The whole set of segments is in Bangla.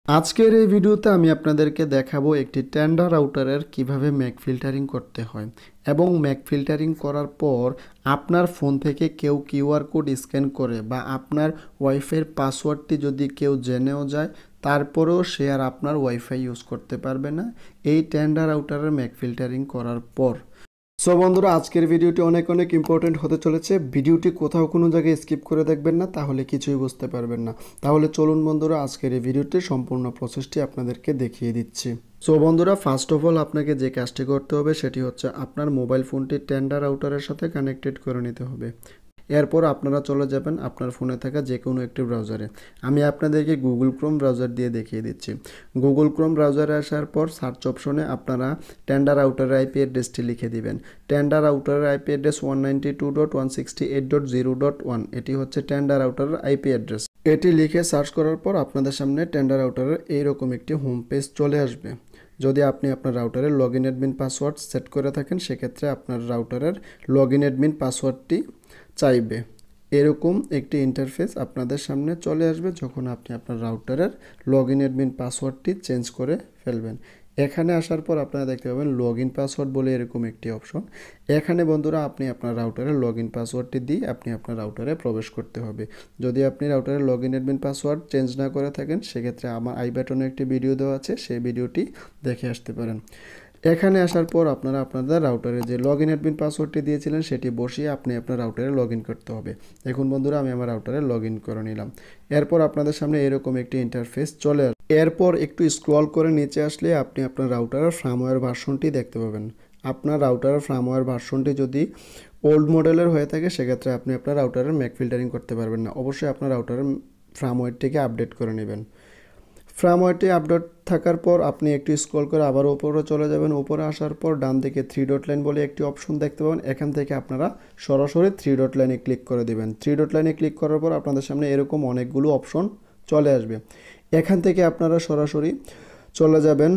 আজকের এই ভিডিওতে আমি আপনাদেরকে দেখাবো একটি টেন্ডা রাউটারের কিভাবে ম্যাক ফিল্টারিং করতে হয় এবং ম্যাক ফিল্টারিং করার পর আপনার ফোন থেকে কেউ কিউআর কোড স্ক্যান করে বা আপনার ওয়াইফাইয়ের পাসওয়ার্ডটি যদি কেউ জেনেও যায় তারপরেও সে আর আপনার ওয়াইফাই ইউজ করতে পারবে না এই টেন্ডা রাউটারের ম্যাক ফিল্টারিং করার পর। সো বন্ধুরা, আজকের ভিডিওটি অনেক ইম্পর্টেন্ট হতে চলেছে। ভিডিওটি কোথাও কোনো জায়গায় স্কিপ করে দেখবেন না, তাহলে কিছুই বুঝতে পারবেন না। তাহলে চলুন বন্ধুরা, আজকের এই ভিডিওতে সম্পূর্ণ প্রসেসটি আপনাদেরকে দেখিয়ে দিচ্ছি। সো বন্ধুরা, ফার্স্ট অফ অল আপনাকে যে কাজটি করতে হবে সেটি হচ্ছে আপনার মোবাইল ফোনটি টেন্ডা রাউটারের সাথে কানেক্টেড করে নিতে হবে। এরপর আপনারা চলে যাবেন আপনার ফোনে থাকা যে কোনো একটি ব্রাউজারে। আমি আপনাদেরকে গুগল ক্রোম ব্রাউজার দিয়ে দেখিয়ে দিচ্ছি। গুগল ক্রোম ব্রাউজারে আসার পর সার্চ অপশনে আপনারা টেন্ডা রাউটারের আইপি অ্যাড্রেসটি লিখে দিবেন। টেন্ডা রাউটারের আইপি অ্যাড্রেস 192.168.0.1, এটি হচ্ছে টেন্ডা রাউটারের আইপি অ্যাড্রেস। এটি লিখে সার্চ করার পর আপনাদের সামনে টেন্ডা রাউটারের এইরকম একটি হোম পেজ চলে আসবে। যদি আপনি আপনার রাউটারের লগইন অ্যাডমিন পাসওয়ার্ড সেট করে থাকেন, সেক্ষেত্রে আপনার রাউটারের লগইন অ্যাডমিন পাসওয়ার্ডটি চাইবে। এরকম একটি ইন্টারফেস আপনাদের সামনে চলে আসবে যখন আপনি আপনার রাউটারের লগইন অ্যাডমিন পাসওয়ার্ডটি চেঞ্জ করে ফেলবেন। এখানে আসার পর আপনারা দেখতে পাবেন লগইন পাসওয়ার্ড বলে এরকম একটি অপশন। এখানে বন্ধুরা আপনি আপনার রাউটারের লগইন পাসওয়ার্ডটি দিয়ে আপনি আপনার রাউটারে প্রবেশ করতে হবে। যদি আপনি রাউটারের লগইন অ্যাডমিন পাসওয়ার্ড চেঞ্জ না করে থাকেন, সেক্ষেত্রে আমার আই বাটনে একটি ভিডিও দেওয়া আছে, সেই ভিডিওটি দেখে আসতে পারেন। এখানে আসার পর আপনারা আপনাদের রাউটারে যে লগইন অ্যাডমিন পাসওয়ার্ডটি দিয়েছিলেন সেটি বসিয়ে আপনি আপনার রাউটারে লগইন করতে হবে। দেখুন বন্ধুরা, আমি আমার রাউটারে লগইন করে নিলাম। এরপর আপনাদের সামনে এরকম একটি ইন্টারফেস চলে আসবে। এরপর একটু স্ক্রল করে নিচে আসলে আপনি আপনার রাউটারের ফার্মওয়্যার ভার্সনটি দেখতে পাবেন। আপনার রাউটারের ফার্মওয়্যার ভার্সনটি যদি ওল্ড মডেলের হয়ে থাকে, সেক্ষেত্রে আপনি আপনার রাউটারের ম্যাক ফিল্টারিং করতে পারবেন না। অবশ্যই আপনার রাউটারের ফার্মওয়্যারটিকে আপডেট করে নেবেন। ফার্মওয়্যারটি আপডেট থাকার পর আপনি একটু স্ক্রল করে আবার উপরে চলে যাবেন। উপরে আসার পর ডান দিকে 3 ডট লাইন বলে একটি অপশন দেখতে পাবেন। এখান থেকে আপনারা সরাসরি 3 ডট লাইনে ক্লিক করে দেবেন। 3 ডট লাইনে ক্লিক করার পর আপনাদের সামনে এরকম অনেকগুলো অপশন চলে আসবে। এখান থেকে আপনারা সরাসরি চলে যাবেন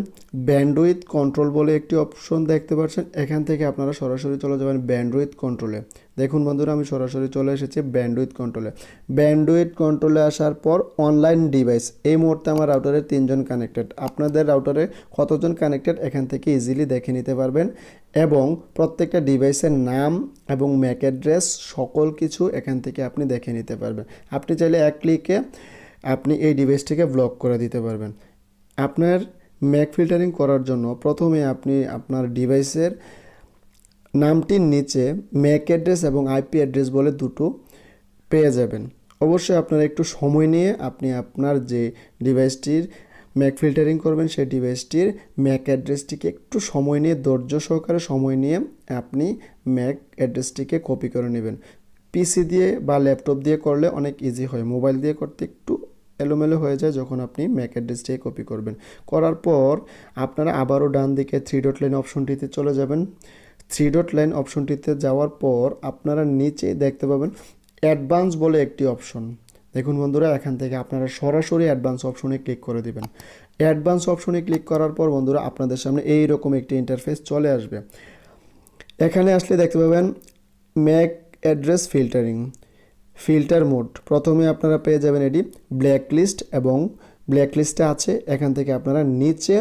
ব্যান্ডউইথ কন্ট্রোল বলে একটি অপশন দেখতে পাচ্ছেন। এখান থেকে আপনারা সরাসরি চলে যাবেন ব্যান্ডউইথ কন্ট্রোলে। দেখুন বন্ধুরা, আমি সরাসরি চলে এসেছি ব্যান্ডউইথ কন্ট্রোলে। ব্যান্ডউইথ কন্ট্রোলে আসার পর অনলাইন ডিভাইস, এই মুহূর্তে আমার রাউটারে 3 জন কানেক্টেড। আপনাদের রাউটারে কতজন কানেক্টেড এখান থেকে ইজিলি দেখে নিতে পারবেন এবং প্রত্যেকটা ডিভাইসের নাম এবং ম্যাক অ্যাড্রেস সকল কিছু এখান থেকে আপনি দেখে নিতে পারবেন। আপনি চাইলে এক ক্লিকে আপনি এই ডিভাইসটিকে ব্লক করে দিতে পারবেন। আপনার ম্যাক ফিল্টারিং করার জন্য প্রথমে আপনি আপনার ডিভাইসের নামটির নিচে ম্যাক অ্যাড্রেস এবং আইপি অ্যাড্রেস বলে দুটো পেয়ে যাবেন। অবশ্যই আপনারা একটু সময় নিয়ে আপনি আপনার যে ডিভাইসটির ম্যাক ফিল্টারিং করবেন সেই ডিভাইসটির ম্যাক অ্যাড্রেসটিকে একটু সময় নিয়ে, ধৈর্য সহকারে সময় নিয়ে আপনি ম্যাক অ্যাড্রেসটিকে কপি করে নেবেন। পিসি দিয়ে বা ল্যাপটপ দিয়ে করলে অনেক ইজি হয়, মোবাইল দিয়ে করতে একটু এলোমেলো হয়ে যায় যখন আপনি ম্যাক অ্যাড্রেসটিকে কপি করবেন। করার পর আপনারা আবারও ডান দিকে 3 ডট লাইন অপশনটিতে চলে যাবেন। 3 ডট লাইন অপশনটিতে যাওয়ার পর আপনারা নিচে দেখতে পাবেন অ্যাডভান্স বলে একটি অপশন। দেখুন বন্ধুরা, এখান থেকে আপনারা সরাসরি অ্যাডভান্স অপশনে ক্লিক করে দিবেন। অ্যাডভান্স অপশনে ক্লিক করার পর বন্ধুরা আপনাদের সামনে এইরকম একটি ইন্টারফেস চলে আসবে। এখানে আসলে দেখতে পাবেন ম্যাক অ্যাড্রেস ফিল্টার মোড। প্রথমে আপনারা পেয়ে যাবেন এটি ব্ল্যাক লিস্ট এবং ব্ল্যাক লিস্টে আছে। এখান থেকে আপনারা নিচে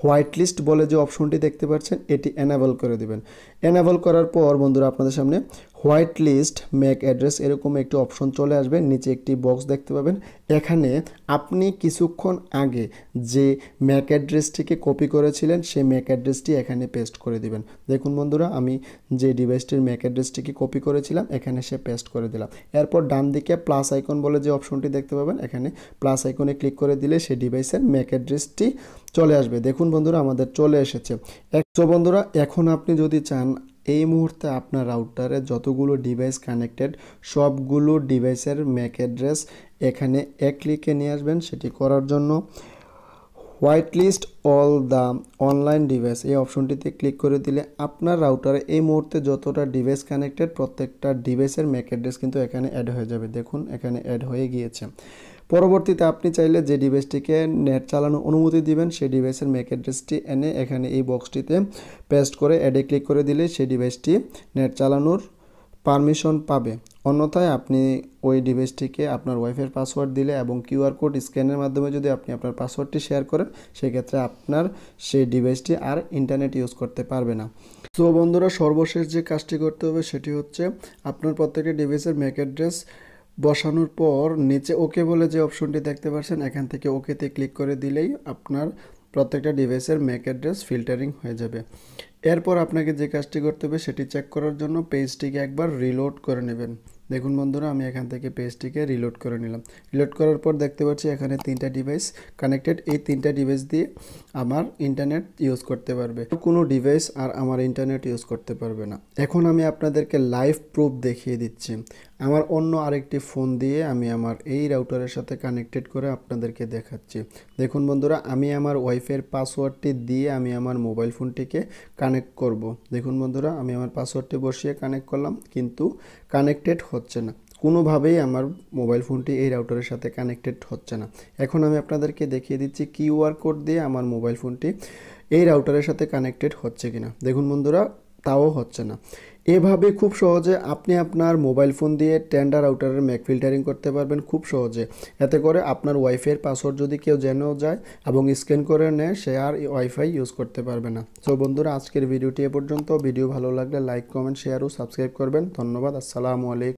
হোয়াইট লিস্ট বলে যে অপশনটি দেখতে পাচ্ছেন এটি এনাবেল করে দিবেন। এনাবেল করার পর বন্ধুরা আপনাদের সামনে হোয়াইট লিস্ট ম্যাক অ্যাড্রেস এরকম একটি অপশন চলে আসবে। নিচে একটি বক্স দেখতে পাবেন। এখানে আপনি কিছুক্ষণ আগে যে ম্যাক অ্যাড্রেসটিকে কপি করেছিলেন সেই ম্যাক অ্যাড্রেসটি এখানে পেস্ট করে দিবেন। দেখুন বন্ধুরা, আমি যে ডিভাইসটির ম্যাক অ্যাড্রেসটিকে কপি করেছিলাম এখানে সে পেস্ট করে দিলাম। এরপর ডান দিকে প্লাস আইকন বলে যে অপশনটি দেখতে পাবেন, এখানে প্লাস আইকনে ক্লিক করে দিলে সেই ডিভাইসের ম্যাক অ্যাড্রেসটি চলে আসবে। দেখুন বন্ধুরা, আমাদের চলে এসেছে। তো বন্ধুরা, এখন আপনি যদি চান এই মুহূর্তে আপনার রাউটারে যতগুলো ডিভাইস কানেক্টেড সবগুলো ডিভাইসের ম্যাক অ্যাড্রেস এখানে এক ক্লিকে নিয়ে আসবেন। সেটি করার জন্য white list all the online device এই অপশনটিতে ক্লিক করে দিলে আপনার রাউটারে এই মুহূর্তে যতটা ডিভাইস কানেক্টেড প্রত্যেকটা ডিভাইসের ম্যাক অ্যাড্রেস কিন্তু এখানে অ্যাড হয়ে যাবে। দেখুন এখানে অ্যাড হয়ে গিয়েছে। পরবর্তীতে আপনি চাইলে যে ডিভাইসটিকে নেট চালানোর অনুমতি দিবেন সেই ডিভাইসের ম্যাক অ্যাড্রেসটি এনে এখানে এই বক্সটিতে পেস্ট করে অ্যাডে ক্লিক করে দিলে সেই ডিভাইসটি নেট চালানোর পারমিশন পাবে। অন্যথায় আপনি ওই ডিভাইসটিকে আপনার ওয়াইফাইয়ের পাসওয়ার্ড দিলে এবং কিউআর কোড স্ক্যানের মাধ্যমে যদি আপনি আপনার পাসওয়ার্ডটি শেয়ার করেন, সেক্ষেত্রে আপনার সেই ডিভাইসটি আর ইন্টারনেট ইউজ করতে পারবে না। তো বন্ধুরা, সর্বশেষ যে কাজটি করতে হবে সেটি হচ্ছে আপনার প্রত্যেকটি ডিভাইসের ম্যাক অ্যাড্রেস বসানোর পর নিচে ওকে বলে যে অপশনটি দেখতে পাচ্ছেন, এখান থেকে ওকেতে ক্লিক করে দিলেই আপনার প্রত্যেকটা ডিভাইসের ম্যাক অ্যাড্রেস ফিল্টারিং হয়ে যাবে। এরপর আপনাকে যে কাজটি করতে হবে সেটি চেক করার জন্য পেজটিকে একবার রিলোড করে নেবেন। দেখুন বন্ধুরা, আমি এখান থেকে পেজটিকে রিলোড করে নিলাম। রিলোড করার পর দেখতে পাচ্ছি এখানে 3টা ডিভাইস কানেক্টেড। এই 3টা ডিভাইস দিয়ে আমার ইন্টারনেট ইউজ করতে পারবে, কোনো ডিভাইস আর আমার ইন্টারনেট ইউজ করতে পারবে না। এখন আমি আপনাদেরকে লাইভ প্রুফ দেখিয়ে দিচ্ছি। আমার অন্য আরেকটি ফোন দিয়ে আমি আমার এই রাউটারের সাথে কানেক্টেড করে আপনাদেরকে দেখাচ্ছি। দেখুন বন্ধুরা, আমি আমার ওয়াইফাইয়ের পাসওয়ার্ডটি দিয়ে আমি আমার মোবাইল ফোনটিকে কানেক্ট করব। দেখুন বন্ধুরা, আমি আমার পাসওয়ার্ডটি বসিয়ে কানেক্ট করলাম, কিন্তু কানেক্টেড হচ্ছে না। কোনোভাবেই আমার মোবাইল ফোনটি এই রাউটারের সাথে কানেক্টেড হচ্ছে না। এখন আমি আপনাদেরকে দেখিয়ে দিচ্ছি কিউআর কোড দিয়ে আমার মোবাইল ফোনটি এই রাউটারের সাথে কানেক্টেড হচ্ছে কিনা। দেখুন বন্ধুরা, তাও হচ্ছে না। এভাবে খুব সহজে আপনি আপনার মোবাইল ফোন দিয়ে টেন্ডা রাউটারের ম্যাক ফিল্টারিং করতে পারবেন খুব সহজে। এতে করে আপনার ওয়াইফাইয়ের পাসওয়ার্ড যদি কেউ জেনেও যায় এবং স্ক্যান করে নেয়, সে আর ওয়াইফাই ইউজ করতে পারবে না। তো বন্ধুরা, আজকের ভিডিওটি এ পর্যন্ত। ভিডিও ভালো লাগলে লাইক, কমেন্ট, শেয়ার ও সাবস্ক্রাইব করবেন। ধন্যবাদ। আসসালামু আলাইকুম।